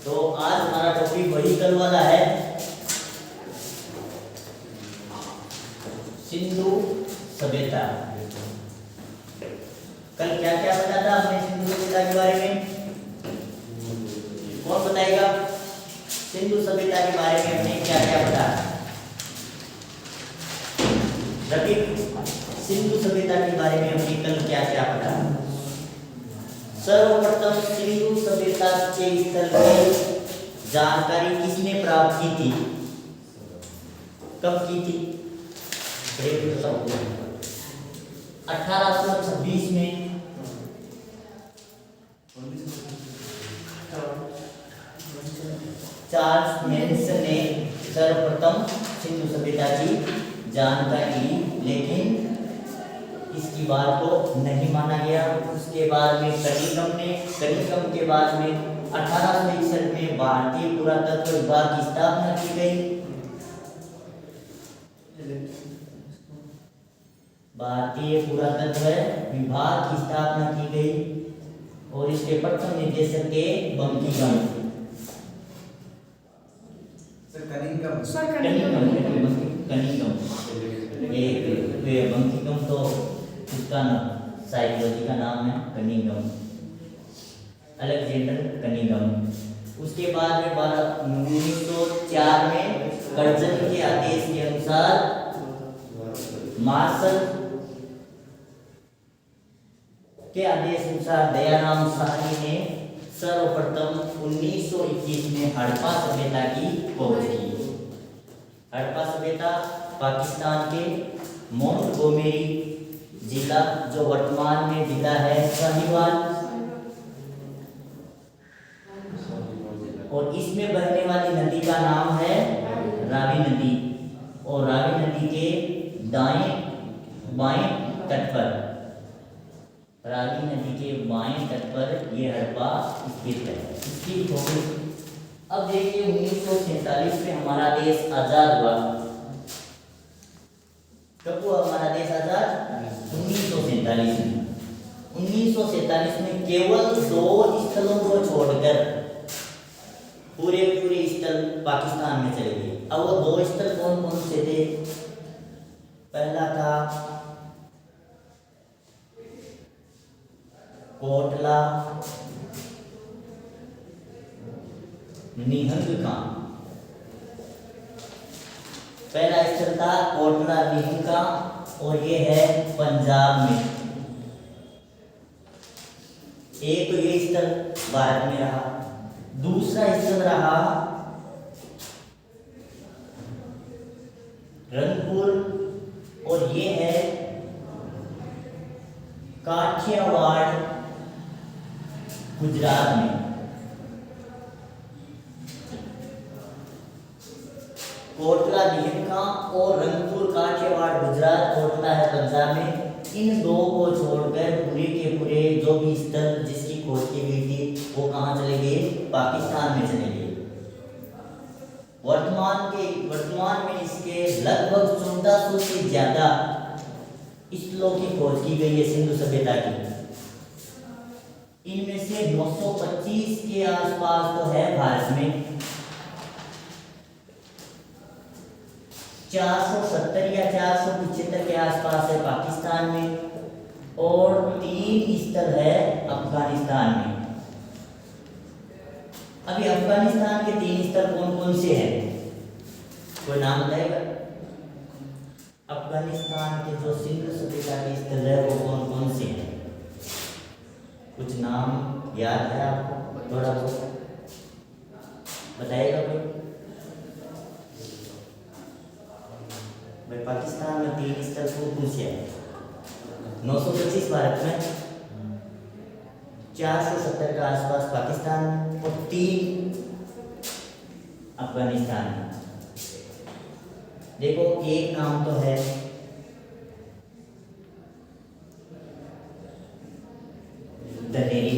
तो आज हमारा टॉपिक व्हीकल वाला है, सिंधु सभ्यता। कल क्या क्या पढ़ा था हमने सिंधु सभ्यता के बारे में? कौन बताएगा? सिंधु सभ्यता के बारे में हमने क्या क्या पढ़ा? रवि, सिंधु सभ्यता के बारे में हमने कल क्या क्या पढ़ा? सर्वप्रथम सिंधु सभ्यता के स्थल की जानकारी किसने प्राप्त की थी? कब की थी? 1826 में चार्ल्स मेंशन ने सर्वप्रथम सिंधु सभ्यता की जानकारी ली, लेकिन इसकी बात को नहीं माना गया। उसके बाद में कनिंघम के बाद में 1861 में भारतीय पुरातत्व विभाग की स्थापना की गई। भारतीय पुरातत्व विभाग की स्थापना की गई और इसके प्रथम निदेशक थे बंकिमचंद्र। बंकिमचंद्र तो उसका साइकोलॉजी का नाम है कनिंघम, अलेक्जेंडर कनिंघम। उसके बाद में 1904 में कर्जन के आदेश के अनुसार मार्शल के आदेश अनुसार दयाराम साहनी ने सर्वप्रथम 1921 में हड़प्पा सभ्यता की खोज की। हड़प्पा सभ्यता पाकिस्तान के मोंटगोमेरी जिला, जो वर्तमान में जिला है साहिवाल, और इसमें बहने वाली नदी का नाम है रावी नदी, और रावी नदी के दाएं बाएं तट पर, रावी नदी के बाएं तट पर ये हड़प्पा स्थित है। इसकी खोज अब देखिए 1947 में हमारा देश आजाद हुआ। कब हुआ हमारा देश आजाद? 1947 में। 1947 में केवल 2 स्थलों को छोड़कर पूरे स्थल पाकिस्तान में चले गए। अब वो 2 स्थल कौन कौन से थे? पहला था कोटला निहंगा। पहला स्थल था कोटला निहंगा और ये है पंजाब में। एक तो ये स्थल भारत में रहा। दूसरा स्थल रहा रंगपुर, और ये है काठियावाड़ गुजरात में। कोटला निहंगा और रंगपुर काठियावाड़ गुजरात, कोटला है पंजाब में। इन 2 को छोड़कर पूरे के पूरे जो भी स्थल जिसकी खोज की गई थी वो कहाँ चले गए? पाकिस्तान में चले गए। वर्तमान में इसके लगभग 1400 से ज्यादा स्थलों की खोज की गई है सिंधु सभ्यता की। इनमें से 925 के आसपास तो है भारत में, 470 या 475 के आसपास है पाकिस्तान में, और 3 स्थल है अफगानिस्तान में। अभी अफगानिस्तान के 3 स्थल कौन कौन से हैं? कोई नाम बताएगा? अफगानिस्तान के जो सिंधु सभ्यता के स्थल है वो कौन कौन से हैं? कुछ नाम याद है आपको? थोड़ा बहुत बताइएगा कोई? भाई पाकिस्तान में 3 स्थल कौन से हैं? 925 भारत में, 470 के आसपास पाकिस्तान और 3 अफगानिस्तान में। देखो, एक नाम तो है दलेरी,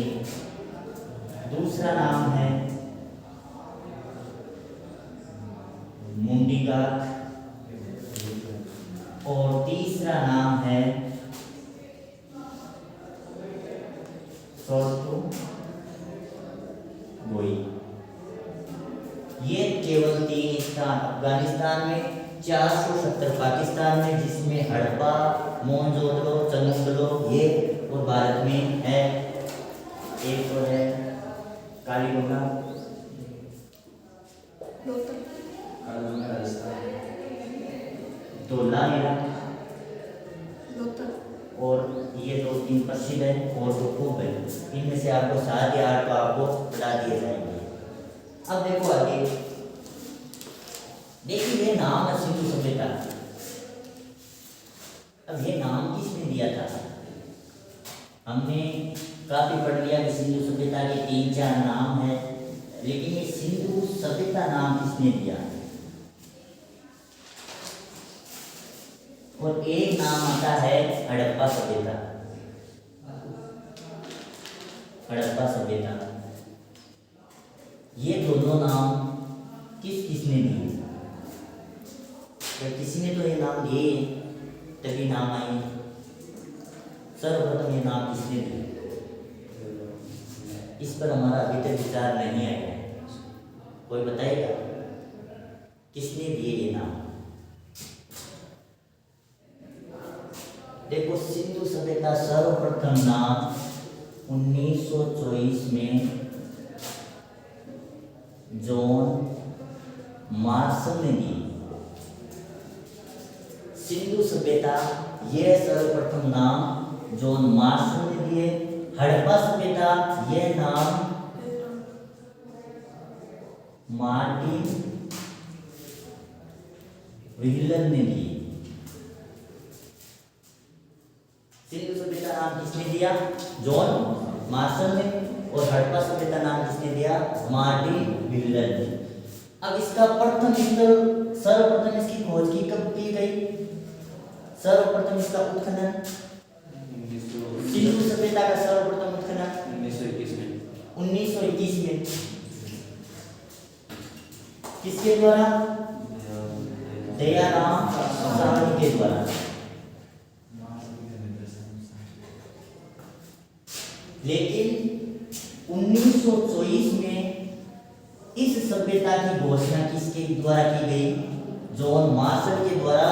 दूसरा नाम है मुंडीगाक, और तीसरा नाम है सोर्टू गोई। तुर्कमेनिस्तान अफगानिस्तान में, 470 पाकिस्तान में, जिसमें हड़प्पा, मोहनजोदड़ो, चंगुंडलो ये, और भारत में है एक तो है कालीगंगा, धौलावीरा, और ये 2-3 प्रसिद्ध है और तो खूब है। इनमें से आपको 7 या 8 तो आपको बता दिए जाएंगे। अब देखो आगे, देखिए ये नाम है सिंधु सभ्यता। अब ये नाम किसने दिया था? हमने काफी पढ़ लिया कि सिंधु सभ्यता के 3-4 नाम हैं, लेकिन ये सिंधु सभ्यता नाम किसने दिया? और एक नाम आता है हड़प्पा सभ्यता। हड़प्पा सभ्यता, ये दोनों नाम किसने दिए? किसी ने तो ये नाम दिए तभी नाम आए। सर्वप्रथम ये नाम किसने दिए? इस पर हमारा अभी तक विचार नहीं आया है। कोई बताएगा किसने दिए ये नाम? देखो, सिंधु सभ्यता सर्वप्रथम नाम 1924 में जॉन मार्शल ने दी। सिंधु सभ्यता यह सर्वप्रथम नाम जॉन मार्शल ने दिए। हड़प्पा सभ्यता यह नाम मार्टिन व्हीलन ने दिए। सिंधु सभ्यता नाम किसने दिया? जॉन मार्शल ने। और हड़प्पा सभ्यता नाम किसने दिया? मार्टिन व्हीलन ने। अब इसका प्रथम स्थल, सर्वप्रथम इसकी खोज की कब की गई? सर्वप्रथम इसका उत्खनन, सिंधु सभ्यता का सर्वप्रथम उत्खनन 1921 में। किसके द्वारा? दयाराम साहनी के द्वारा। लेकिन 1924 में इस सभ्यता की घोषणा किसके द्वारा की गई? जॉन मार्शल के द्वारा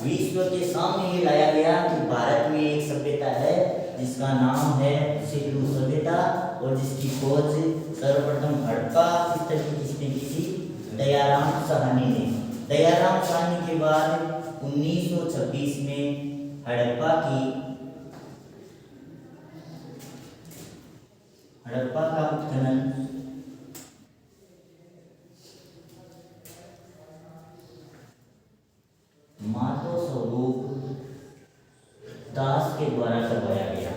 विश्व के सामने ये लाया गया कि भारत में एक सभ्यता है जिसका नाम है सिंधु सभ्यता, और जिसकी खोज सर्वप्रथम हड़प्पा स्थल की किसने की थी? दयाराम साहनी ने। दयाराम साहनी के बाद 1926 में हड़प्पा का उत्खनन माधव स्वरूप दास के द्वारा करवाया गया।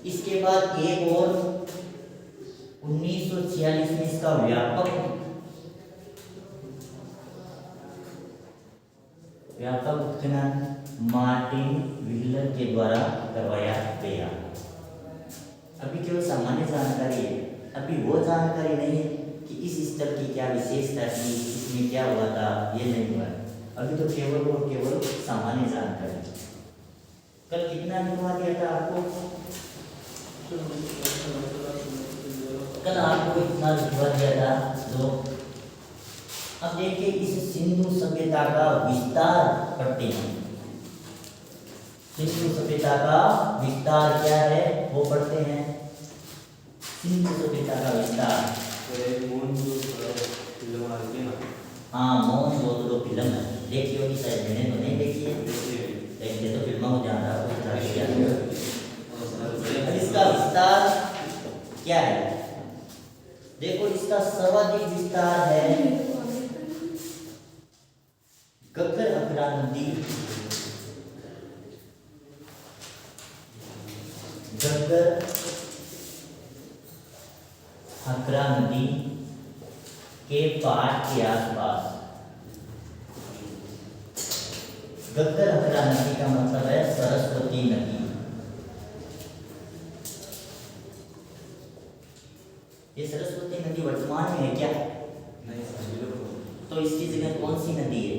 इसके बाद एक और 1946 में इसका व्यापक उत्खनन मार्टिन व्हीलन के द्वारा करवाया गया। अभी केवल सामान्य जानकारी है, अभी वो जानकारी नहीं है कि इस स्थल की क्या विशेषता थी, इसमें क्या हुआ था, ये नहीं हुआ। अभी तो केवल और केवल सामान्य जानकारी। कल कितना लिखवा दिया था आपको? कल आपको इतना लिखवा दिया था जो। अब देखिए, इस सिंधु सभ्यता का विस्तार पढ़ते हैं। सिंधु सभ्यता का विस्तार क्या है वो पढ़ते हैं। सिंधु सभ्यता का विस्तार, हाँ, मोहनजोदड़ो फिल्म है, देखी होगी शायद, मैंने तो नहीं देखी है, देखिए तो फिल्मों में जाना है। इसका विस्तार क्या है? देखो, इसका सर्वाधिक विस्तार है गग्गर अकरा नदी, गग्गर अकरा नदी के पाट के आसपास। गग्गर अकरा नदी का मतलब है सरस्वती नदी। ये सरस्वती नदी वर्तमान में है क्या? नहीं। तो इसकी जगह कौन सी नदी है?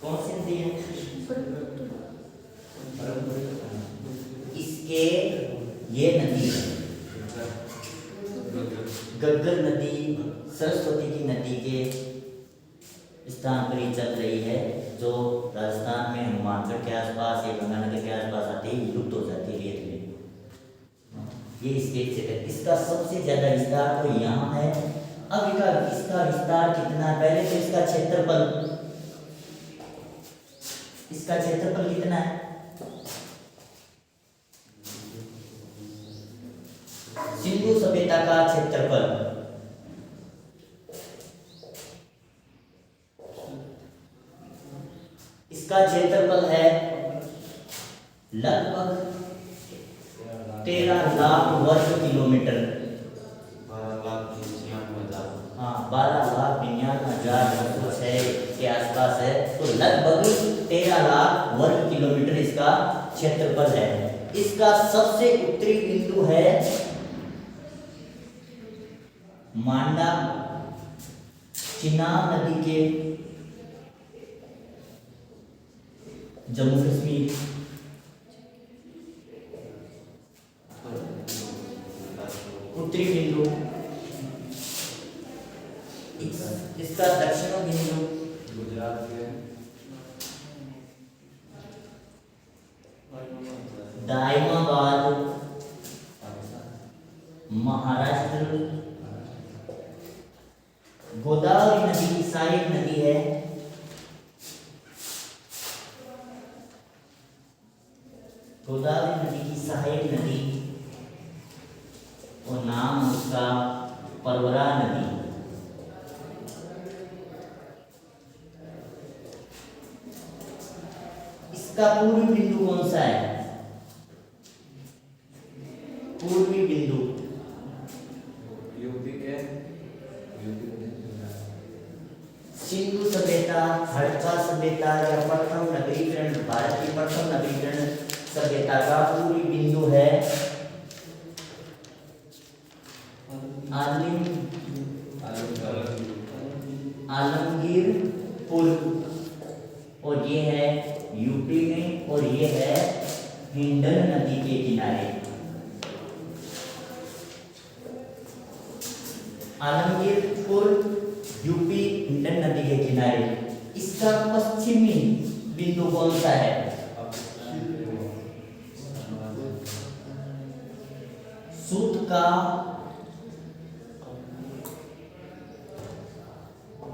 कौन सी नदी है? इसके ये नदी है गग्गर नदी सरस्वती की नदी के स्थान पर ही चल रही है, जो राजस्थान में हनुमानगढ़ के आसपास या गंगानगर के आसपास आते ही लुप्त हो जाती है रेत में। ये स्टेज से तक इसका सबसे ज्यादा विस्तार तो यहाँ है। अब इसका विस्तार कितना है? पहले तो इसका क्षेत्रफल कितना है? सिंधु सभ्यता का क्षेत्रफल इसका क्षेत्रफल है लगभग 13 लाख वर्ग किलोमीटर। 12,99,906 के आसपास है। तो लगभग 13 लाख वर्ग किलोमीटर इसका क्षेत्रफल है। इसका सबसे उत्तरी बिंदु है मांडा चिनाब नदी के जम्मू कश्मीर। उत्तरी बिंदु इसका दक्षिण बिंदु गुजरात के दायमाबाद महाराष्ट्र। गोदावरी नदी की सहायक नदी है। गोदावरी नदी की सहायक नदी और नाम उसका परवरा नदी। इसका पूर्वी बिंदु कौन सा है? पूर्वी बिंदु यूपी के सिंधु सभ्यता, हड़प्पा सभ्यता या प्रथम नगरीकरण, भारत की प्रथम नगरीकरण सभ्यता का पूर्वी बिंदु है आलमगीरपुर, और ये है यूपी में, और ये है हिंडन नदी के किनारे। आलमगीरपुर यूपी हिंडन नदी के किनारे। इसका पश्चिमी बिंदु कौन सा है? सूत का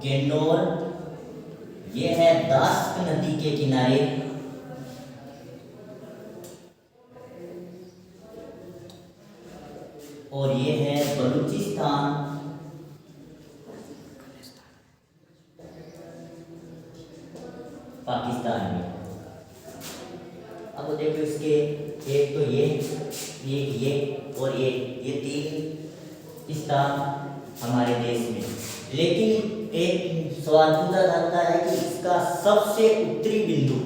गेंडोर, ये है दास्क नदी के किनारे। और ये है बलूचिस्तान, पाकिस्तान में। अब देखो इसके एक तो ये और ये तीन स्थान हमारे देश में। लेकिन एक सवाल पूछा जाता है कि इसका सबसे उत्तरी बिंदु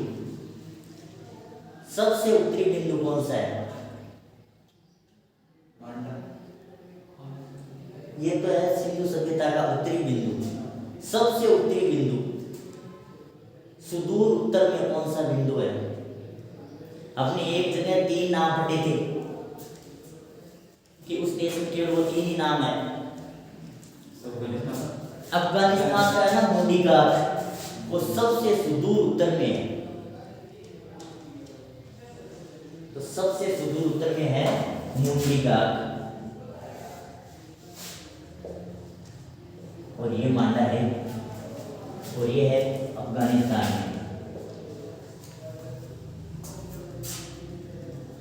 कौन सा है? ये तो है सिंधु सभ्यता का उत्तरी बिंदु। सबसे उत्तरी बिंदु सुदूर उत्तर में कौन सा बिंदु है? अपने एक जगह 3 नाम पढ़े थे कि उस देश में केवल वो 3 ही नाम है। अफगानिस्तान का है ना मोदी का, वो सबसे सुदूर उत्तर में है। तो सबसे सुदूर उत्तर में है मुंडी घाट, और ये मांडा है, और ये है अफगानिस्तान में।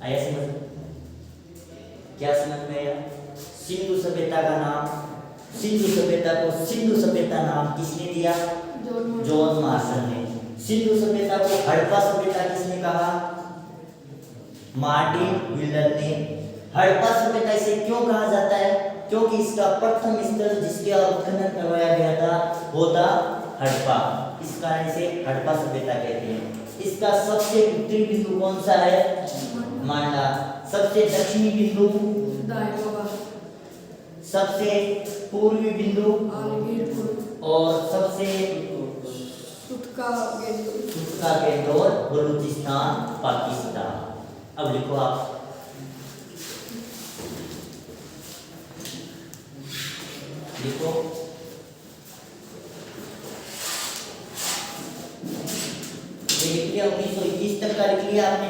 आया समझ? क्या समझ में आया? सिंधु सभ्यता का नाम, सिंधु सभ्यता को सिंधु सभ्यता नाम किसने दिया? जॉन मार्शल ने। सिंधु सभ्यता को हड़प्पा सभ्यता किसने कहा? मार्टिन विल्डर ने। हड़प्पा सभ्यता इसे क्यों कहा जाता है? क्योंकि इसका प्रथम स्थल जिसके उत्खनन करवाया गया था वो था हड़प्पा, इस कारण इसे हड़प्पा सभ्यता कहते हैं। इसका सबसे उत्तरी बिंदु कौन सा है? मांडा। सबसे दक्षिणी बिंदु? सबसे पूर्वी बिंदु? और सबसे सूत का गेंडोर बलूचिस्तान, पाकिस्तान। अब लिखो आप देखो ये लिख लिया 1921 तक का लिख लिया आपने,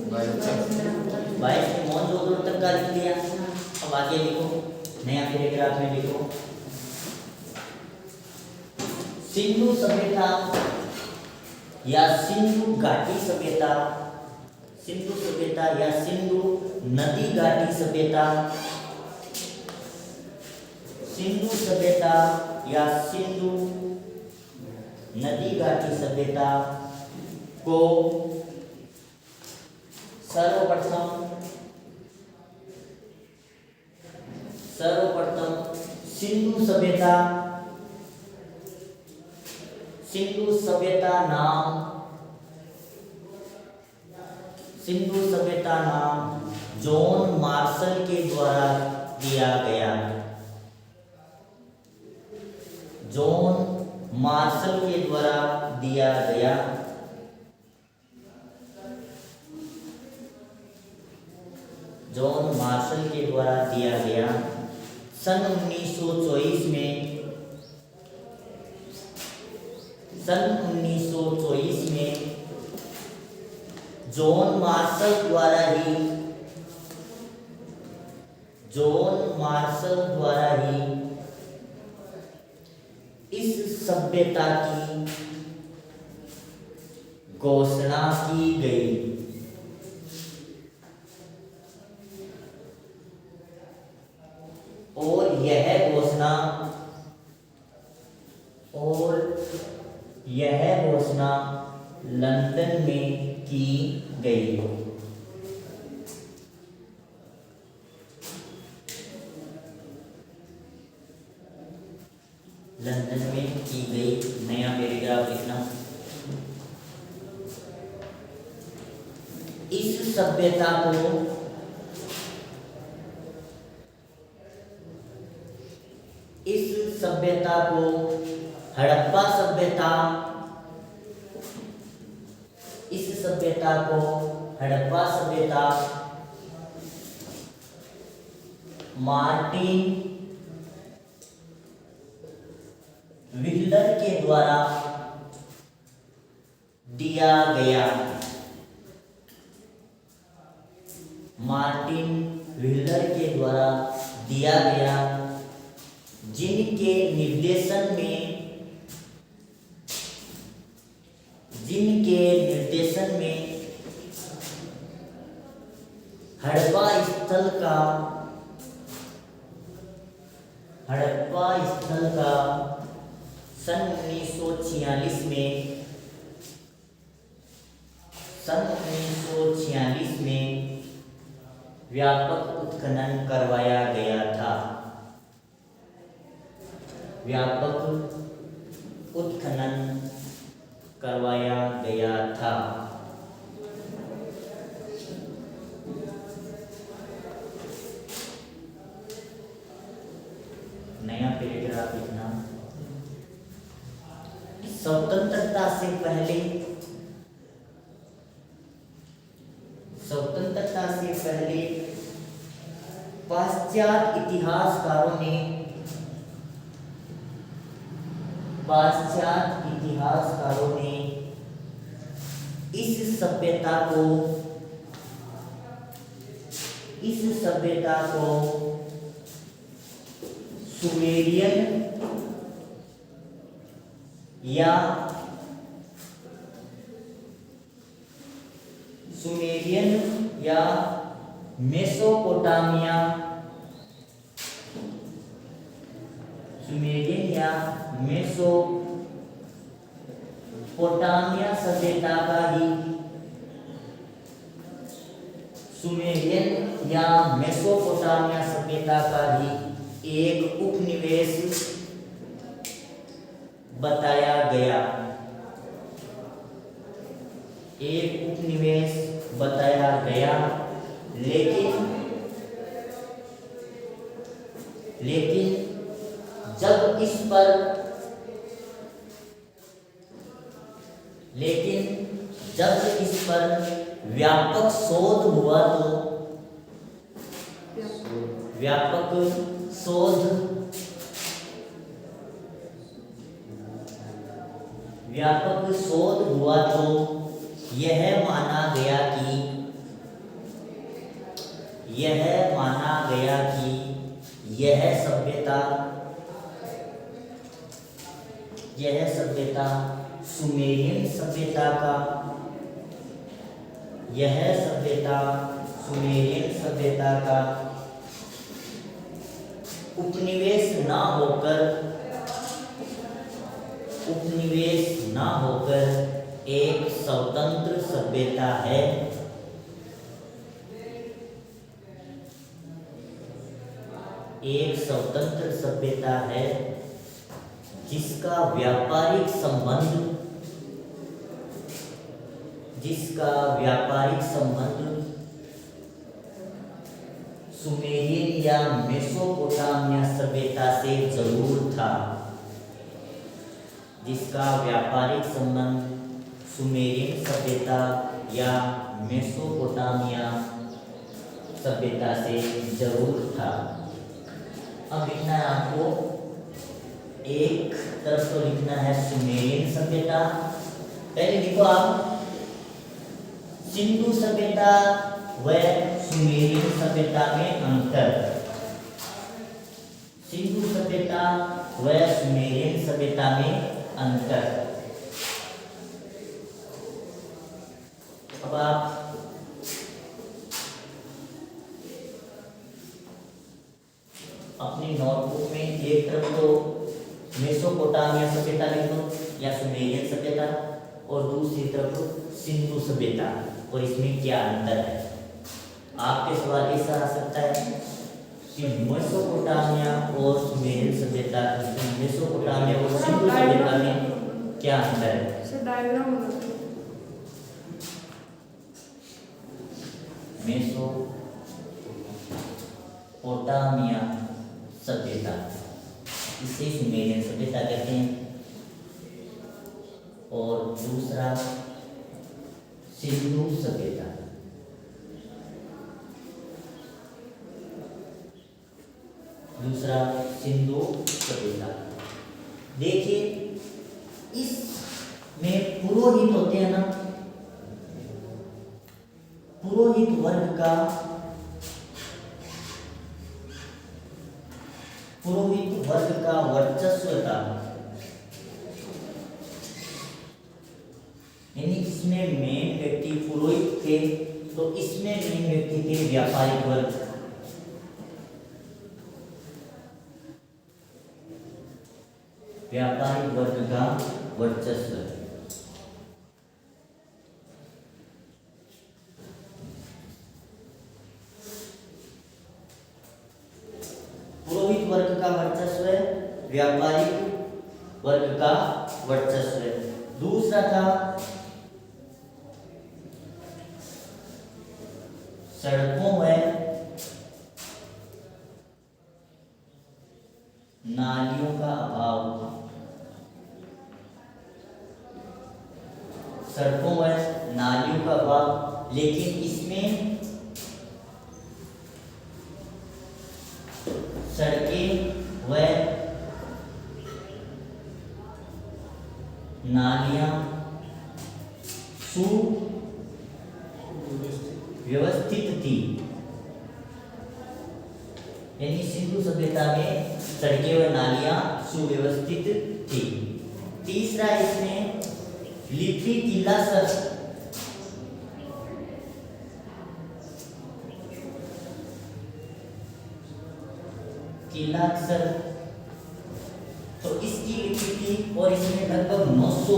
22 में मोहनजोदड़ो तक का लिख लिया। अब आगे लिखो, नया पैराग्राफ में लिखो, सिंधु सभ्यता या सिंधु घाटी सभ्यता, सिंधु सभ्यता या सिंधु नदी घाटी सभ्यता, सिंधु सभ्यता या सिंधु नदी घाटी सभ्यता को सर्वप्रथम सिंधु सभ्यता, सिंधु सभ्यता नाम जॉन मार्शल के द्वारा दिया गया, जॉन मार्शल के द्वारा दिया गया। जॉन मार्शल के द्वारा दिया गया। सन 1924 में जॉन मार्शल द्वारा ही इस सभ्यता की घोषणा की गई। और यह घोषणा लंदन में की गई। लंदन में की गई। नया पैराग्राफ लिखना, इस सभ्यता को हड़प्पा सभ्यता, इस सभ्यता को हड़प्पा सभ्यता मार्टिन व्हीलर के द्वारा दिया गया। मार्टिन व्हीलर के द्वारा दिया गया, जिनके निर्देशन में हड़प्पा स्थल का सन 1946 में व्यापक उत्खनन करवाया गया था। व्यापक उत्खनन करवाया गया था। नया पैराग्राफ लिखना, स्वतंत्रता से पहले पाश्चात्य इतिहासकारों ने इस सभ्यता को सुमेरियन या मेसोपोटामिया सभ्यता का ही एक उपनिवेश बताया गया। लेकिन जब इस पर व्यापक शोध व्यापक शोध हुआ तो यह माना गया कि यह सभ्यता सुमेरियन सभ्यता का उपनिवेश ना होकर एक स्वतंत्र सभ्यता है जिसका व्यापारिक संबंध सुमेरियन या मेसोपोटामिया सभ्यता से जरूर था। जिसका व्यापारिक संबंध सुमेरियन सभ्यता या मेसोपोटामिया सभ्यता से जरूर था। अब लिखना है आपको, एक तरफ तो लिखना है सुमेरियन सभ्यता। पहले लिखो आप सिंधु सभ्यता व सुमेरियन सभ्यता में अंतर। सिंधु सभ्यता व सुमेरियन सभ्यता में अंतर। अब आप अपनी नोटबुक में एक तरफ तो मेसोपोटामिया सभ्यता लिख लो या सुमेरियन सभ्यता, और दूसरी तरफ सिंधु सभ्यता, और इसमें क्या अंतर है। आपके सवाल ऐसा आ सकता है कि मेसोपोटामिया और सुमेरियन सभ्यता, मेसोपोटामिया और सिंधु सभ्यता में क्या अंतर है। मेसोपोटामिया सभ्यता, इसे सुमेरियन सभ्यता कहते हैं, और दूसरा सिंधु सभ्यता। देखिए इसमें पुरोहित होते हैं ना, पुरोहित वर्ग का वर्चस्व था। यानी इसमें मेन व्यक्ति पुरोहित थे, तो इसमें मेन व्यक्ति थे व्यापारिक वर्ग। व्यापारिक वर्ग का वर्चस्व। पुरोहित वर्ग का वर्चस्व, व्यापारिक वर्ग का वर्चस्व। दूसरा था सड़कों में नालियों का अभाव। सड़कों व नालियों का अभाव, लेकिन इसमें सड़कें व नालियां सुव्यवस्थित थी। यानी सिंधु सभ्यता में सड़कें व नालियां सुव्यवस्थित थी। तीसरा इसमें लिपि किलासर, तो इसकी लिपि थी और इसमें लगभग 900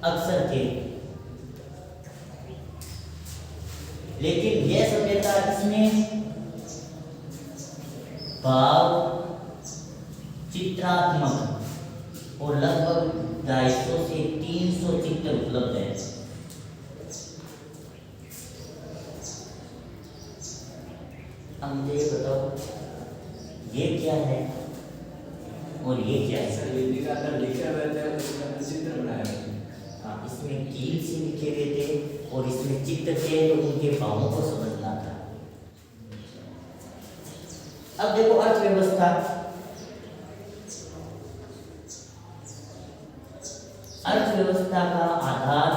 अक्षर थे। लेकिन यह सभ्यता इसमें भाव चित्रात्मक और लगभग 250 से 300 चित्र उपलब्ध है। अब मुझे ये बताओ, ये क्या है और ये क्या है। चित्र बनाया। हाँ, इसमें कील से लिखे हुए थे और इसमें चित्र थे, तो उनके भावों को समझना था। अब देखो अर्थव्यवस्था। अर्थव्यवस्था का आधार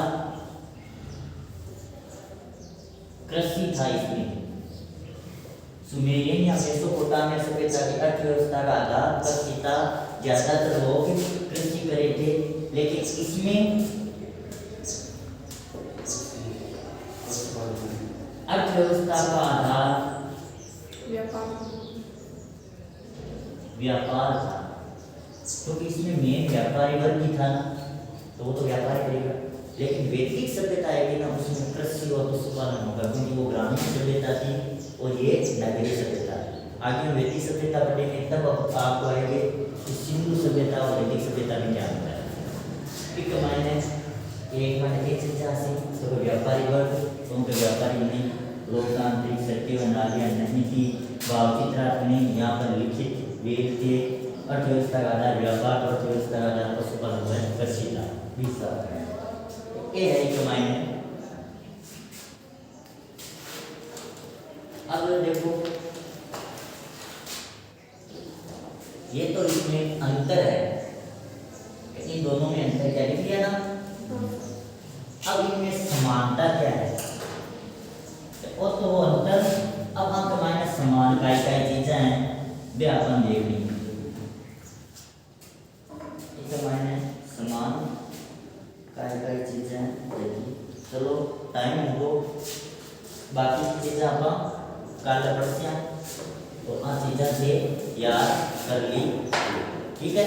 कृषि था। इसमें सुमेरियन या मेसोपोटामिया सभ्यता की अर्थव्यवस्था का आधार कृषि था। ज्यादातर लोग कृषि करे थे, लेकिन इसमें अर्थव्यवस्था का आधार व्यापार था, क्योंकि इसमें मेन व्यापारी वर्ग ही था ना, तो वो तो व्यापार करेगा। लेकिन वैदिक सभ्यता है ना, उसमें कृषि और पशुपालन होगा, क्योंकि वो ग्रामीण सभ्यता थी और ये नगरीय सभ्यता। आगे वैदिक सभ्यता पढ़ेंगे तब आपको आएंगे कि सिंधु सभ्यता और वैदिक सभ्यता में क्या होता है। ठीक है, मायने एक मायने एक चीज से तो व्यापारी वर्ग, क्योंकि व्यापारी नहीं, लोकतांत्रिक सत्य प्रणालियां नहीं थी, भावचित्रार्थ नहीं, यहाँ पर लिखित वेद थे। अर्थव्यवस्था का आधार व्यापार, अर्थव्यवस्था का आधार पशुपालन व कृषि था। ये है कि मायने। अब देखो, ये तो इसमें अंतर है, इन दोनों में अंतर क्या लिख दिया ना। अब इनमें समानता क्या है, और तो वो अंतर। अब हम कमाने समान काय चीजें हैं वे अपन देखनी। इस मायने समान काय चीजें देखी। चलो टाइम हो, बाकी चीजें आप कल पढ़ते हैं, तो चीजें से याद कर ली। ठीक है।